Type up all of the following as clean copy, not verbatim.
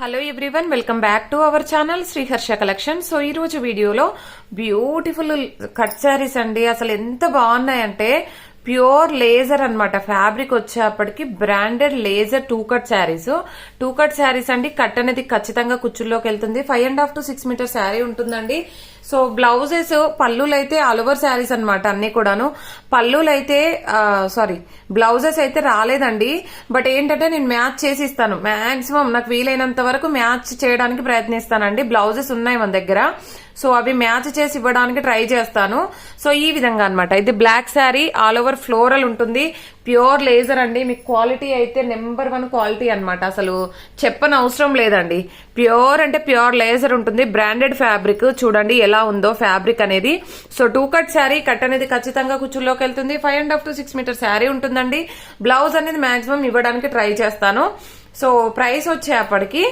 Hello everyone, welcome back to our channel Sriharsha collection. So ఈ రోజు వీడియోలో బ్యూటిఫుల్ కట్ శారీస్ అండి. అసలు ఎంత బాగున్నాయంటే ప్యూర్ లేజర్ అన్నమాట. ఫ్యాబ్రిక్ వచ్చేప్పటికి branded laser two cut saris అండి. కట్ అనేది ఖచ్చితంగా కుచ్చుల్లోకి వెళ్తుంది. 5.5 to 6 మీటర్ శారీ ఉంటుందండి. సో బ్లౌజెస్ పళ్ళులు అయితే ఆల్ ఓవర్ శారీస్ అనమాట అన్ని కూడాను. పళ్ళులు అయితే బ్లౌజెస్ అయితే రాలేదండి. బట్ ఏంటంటే నేను మ్యాచ్ చేసి ఇస్తాను. మాక్సిమం నాకు వీలైనంత వరకు మ్యాచ్ చేయడానికి ప్రయత్నిస్తానండి. బ్లౌజెస్ ఉన్నాయి మన దగ్గర, సో అవి మ్యాచ్ చేసి ఇవ్వడానికి ట్రై చేస్తాను. సో ఈ విధంగా అనమాట. ఇది black sari, all over floral ఉంటుంది. ప్యూర్ లేజర్ అండి. మీకు క్వాలిటీ అయితే నెంబర్ 1 క్వాలిటీ అనమాట. అసలు చెప్పని అవసరం లేదండి. ప్యూర్ అంటే ప్యూర్ లేజర్ ఉంటుంది. బ్రాండెడ్ ఫ్యాబ్రిక్ చూడండి ఎలా ఉందో ఫ్యాబ్రిక్ అనేది. So two cut sari, cut అనేది ఖచ్చితంగా కుచ్చుల్లోకి వెళ్తుంది. 5.5 to 6 మీటర్ శారీ ఉంటుందండి. బ్లౌజ్ అనేది మాక్సిమం ఇవ్వడానికి ట్రై చేస్తాను. సో ప్రైస్ వచ్చేప్పటికి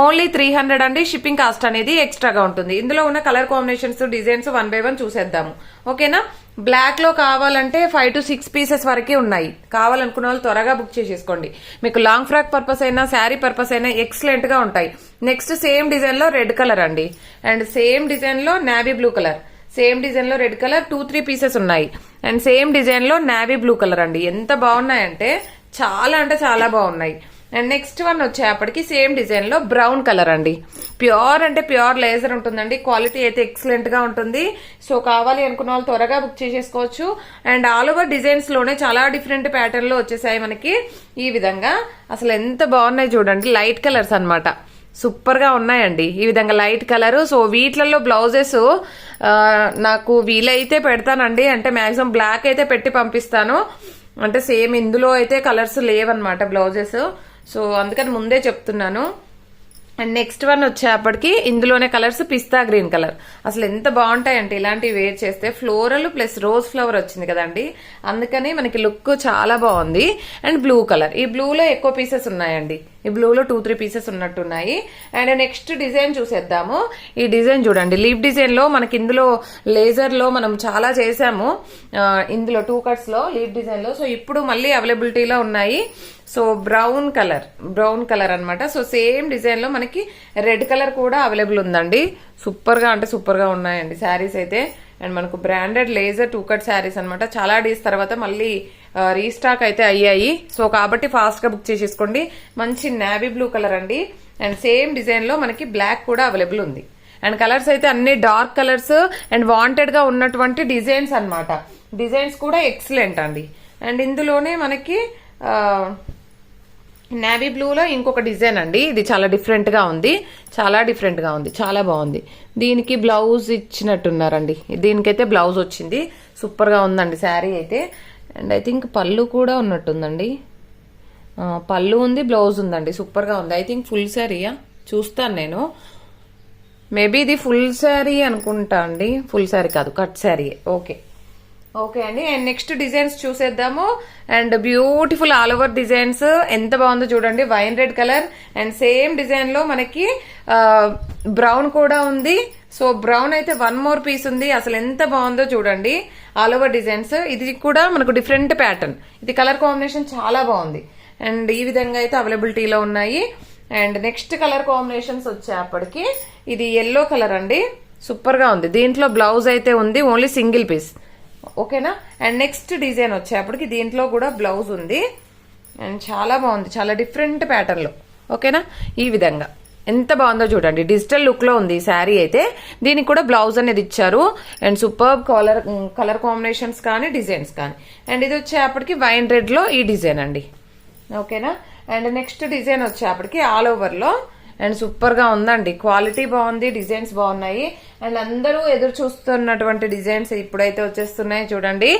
ఓన్లీ 300 అండి. షిప్పింగ్ కాస్ట్ అనేది ఎక్స్ట్రాగా ఉంటుంది. ఇందులో ఉన్న కలర్ కాంబినేషన్స్, డిజైన్స్ 1 by 1 చూసేద్దాము. ఓకేనా? బ్లాక్ లో కావాలంటే 5 to 6 పీసెస్ వరకే ఉన్నాయి. కావాలనుకున్న వాళ్ళు త్వరగా బుక్ చేసేసుకోండి. మీకు లాంగ్ ఫ్రాక్ పర్పస్ అయినా శారీ పర్పస్ అయినా ఎక్సలెంట్ గా ఉంటాయి. నెక్స్ట్ సేమ్ డిజైన్ లో రెడ్ కలర్ అండి, అండ్ సేమ్ డిజైన్ లో navy blue colour, same design లో రెడ్ కలర్ 2-3 పీసెస్ ఉన్నాయి. అండ్ సేమ్ డిజైన్ లో నావీ బ్లూ కలర్ అండి. ఎంత బాగున్నాయంటే చాలా అంటే చాలా బాగున్నాయి. అండ్ నెక్స్ట్ వన్ వచ్చేప్పటికి సేమ్ డిజైన్ లో బ్రౌన్ కలర్ అండి. ప్యూర్ అంటే ప్యూర్ లేజర్ ఉంటుందండి. క్వాలిటీ అయితే ఎక్సలెంట్ గా ఉంటుంది. సో కావాలి అనుకున్న వాళ్ళు త్వరగా బుక్ చేసేసుకోవచ్చు. అండ్ ఆల్ ఓవర్ డిజైన్స్ లోనే చాలా డిఫరెంట్ ప్యాటర్న్ లో వచ్చేసాయి మనకి ఈ విధంగా. అసలు ఎంత బాగున్నాయి చూడండి. లైట్ కలర్స్ అన్నమాట. సూపర్ గా ఉన్నాయండి. ఈ విధంగా లైట్ కలర్. సో వీటిలలో బ్లౌజెస్ నాకు వీలైతే పెడతానండి. అంటే మాక్సిమం బ్లాక్ అయితే పెట్టి పంపిస్తాను. అంటే సేమ్ ఇందులో అయితే కలర్స్ లేవన్నమాట బ్లౌజెస్. సో అందుకని ముందే చెప్తున్నాను. అండ్ నెక్స్ట్ వన్ వచ్చేప్పటికి ఇందులోనే కలర్స్ పిస్తా గ్రీన్ కలర్. అసలు ఎంత బాగుంటాయంటే ఇలాంటివి వేర్ చేస్తే. ఫ్లోరల్ ప్లస్ రోజ్ ఫ్లవర్ వచ్చింది కదండి, అందుకని మనకి లుక్ చాలా బాగుంది. అండ్ బ్లూ కలర్, ఈ బ్లూలో ఎక్కువ పీసెస్ ఉన్నాయండి. ఈ బ్లూలో 2-3 పీసెస్ ఉన్నట్టున్నాయి. అండ్ నెక్స్ట్ డిజైన్ చూసేద్దాము. ఈ డిజైన్ చూడండి, లీఫ్ డిజైన్ లో మనకి ఇందులో లేజర్ లో మనం చాలా చేసాము. ఇందులో 2 కట్స్ లో లీఫ్ డిజైన్ లో. సో ఇప్పుడు మళ్ళీ అవైలబిలిటీలో ఉన్నాయి. సో బ్రౌన్ కలర్ అన్నమాట. సో సేమ్ డిజైన్ లో మనకి రెడ్ కలర్ కూడా అవైలబుల్ ఉందండి. సూపర్ గా అంటే సూపర్ గా ఉన్నాయండి శారీస్ అయితే. అండ్ మనకు బ్రాండెడ్ లేజర్ 2 కట్ శారీస్ అనమాట. చాలా డేస్ తర్వాత మళ్ళీ రీస్టాక్ అయితే అయ్యాయి. సో కాబట్టి ఫాస్ట్ గా బుక్ చేసేసుకోండి. మంచి నావీ బ్లూ కలర్ అండి. అండ్ సేమ్ డిజైన్ లో మనకి బ్లాక్ కూడా అవైలబుల్ ఉంది. అండ్ కలర్స్ అయితే అన్ని డార్క్ కలర్స్ అండ్ వాంటెడ్ గా ఉన్నటువంటి డిజైన్స్ అన్నమాట. డిజైన్స్ కూడా ఎక్సలెంట్ అండి. అండ్ ఇందులోనే మనకి నావీ బ్లూలో ఇంకొక డిజైన్ అండి. ఇది చాలా డిఫరెంట్ గా ఉంది. చాలా బాగుంది. దీనికి బ్లౌజ్ ఇచ్చినట్టున్నారండి. దీనికైతే బ్లౌజ్ వచ్చింది. సూపర్ గా ఉందండి శారీ అయితే. అండ్ ఐ థింక్ పళ్ళు కూడా ఉన్నట్టుందండి. పళ్ళు ఉంది, బ్లౌజ్ ఉందండి. సూపర్ గా ఉంది. ఐ థింక్ ఫుల్ శారీయా, చూస్తాను నేను. మేబీ ఇది ఫుల్ శారీ అనుకుంటా అండి. ఫుల్ శారీ కాదు, కట్ శారీ. ఓకే అండి. అండ్ నెక్స్ట్ డిజైన్స్ చూసేద్దాము. And beautiful all over designs. ఎంత బాగుందో చూడండి. Wine red colour and same design లో మనకి బ్రౌన్ కూడా ఉంది. సో బ్రౌన్ అయితే 1 more పీస్ ఉంది. అసలు ఎంత బాగుందో చూడండి. All over designs. ఇది కూడా మనకు డిఫరెంట్ ప్యాటర్న్. ఇది కలర్ కాంబినేషన్ చాలా బాగుంది. అండ్ ఈ విధంగా అయితే అవైలబిలిటీలో ఉన్నాయి. అండ్ నెక్స్ట్ కలర్ కాంబినేషన్స్ వచ్చేప్పటికి ఇది ఎల్లో కలర్ అండి. సూపర్ గా ఉంది. దీంట్లో బ్లౌజ్ అయితే ఉంది, ఓన్లీ సింగిల్ పీస్. ఓకేనా? అండ్ నెక్స్ట్ డిజైన్ వచ్చేప్పటికి దీంట్లో కూడా బ్లౌజ్ ఉంది. అండ్ చాలా బాగుంది, చాలా డిఫరెంట్ ప్యాటర్న్ లో. ఓకేనా? ఈ విధంగా ఎంత బాగుందో చూడండి. డిజిటల్ లుక్ లో ఉంది ఈ శారీ అయితే. దీనికి కూడా బ్లౌజ్ అనేది ఇచ్చారు. అండ్ సూపర్ కలర్ కాంబినేషన్స్ కానీ డిజైన్స్ కానీ. అండ్ ఇది వచ్చేప్పటికి వైన్ రెడ్ లో ఈ డిజైన్ అండి. ఓకేనా? అండ్ నెక్స్ట్ డిజైన్ వచ్చేప్పటికి ఆల్ ఓవర్ లో. అండ్ సూపర్ గా ఉందండి. క్వాలిటీ బాగుంది, డిజైన్స్ బాగున్నాయి. అండ్ అందరూ ఎదురు చూస్తున్నటువంటి డిజైన్స్ ఇప్పుడైతే వచ్చేస్తున్నాయి చూడండి.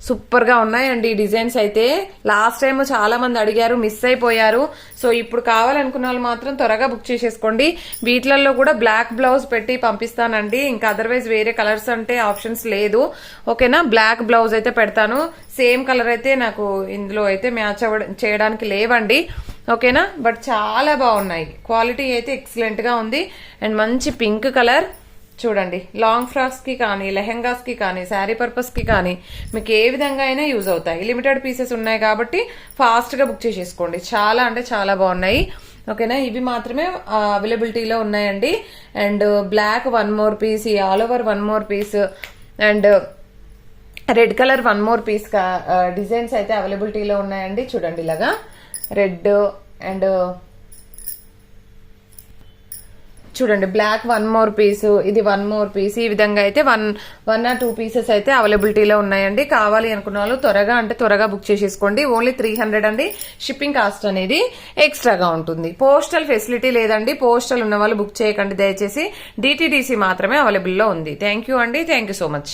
సూపర్ గా ఉన్నాయి అండి ఈ డిజైన్స్ అయితే. లాస్ట్ టైం చాలా మంది అడిగారు, మిస్ అయిపోయారు. సో ఇప్పుడు కావాలనుకున్న వాళ్ళు మాత్రం త్వరగా బుక్ చేసేసుకోండి. వీటిలలో కూడా బ్లాక్ బ్లౌజ్ పెట్టి పంపిస్తానండి. ఇంకా అదర్వైజ్ వేరే కలర్స్ అంటే ఆప్షన్స్ లేదు. ఓకేనా? బ్లాక్ బ్లౌజ్ అయితే పెడతాను. సేమ్ కలర్ అయితే నాకు ఇందులో అయితే మ్యాచ్ చేయడానికి లేవండి. ఓకేనా? బట్ చాలా బాగున్నాయి. క్వాలిటీ అయితే ఎక్సలెంట్ గా ఉంది. అండ్ మంచి పింక్ కలర్ చూడండి. లాంగ్ ఫ్రాక్స్ కి కానీ, లెహెంగాస్ కి కానీ, శారీ పర్పస్ కి కానీ మీకు ఏ విధంగా అయినా యూజ్ అవుతాయి. లిమిటెడ్ పీసెస్ ఉన్నాయి కాబట్టి ఫాస్ట్ గా బుక్ చేసేసుకోండి. చాలా అంటే చాలా బాగున్నాయి. ఓకేనా, ఇవి మాత్రమే అవైలబిలిటీలో ఉన్నాయండి. అండ్ బ్లాక్ 1 మోర్ పీస్, ఈ all over 1 more piece, and red colour 1 more piece designs అయితే అవైలబిలిటీలో ఉన్నాయండి. చూడండి ఇలాగా రెడ్ అండ్ చూడండి బ్లాక్ 1 మోర్ పీస్, ఇది 1 మోర్ పీస్, ఈ విధంగా అయితే 1 or 2 పీసెస్ అయితే అవైలబిలిటీలో ఉన్నాయండి. కావాలి అనుకున్న వాళ్ళు త్వరగా బుక్ చేసేసుకోండి. ఓన్లీ 300 అండి. షిప్పింగ్ కాస్ట్ అనేది ఎక్స్ట్రాగా ఉంటుంది. పోస్టల్ ఫెసిలిటీ లేదండి. పోస్టల్ ఉన్న వాళ్ళు బుక్ చేయకండి దయచేసి. DTDC మాత్రమే అవైలబుల్లో ఉంది. థ్యాంక్ యూ అండి. Thank you so much.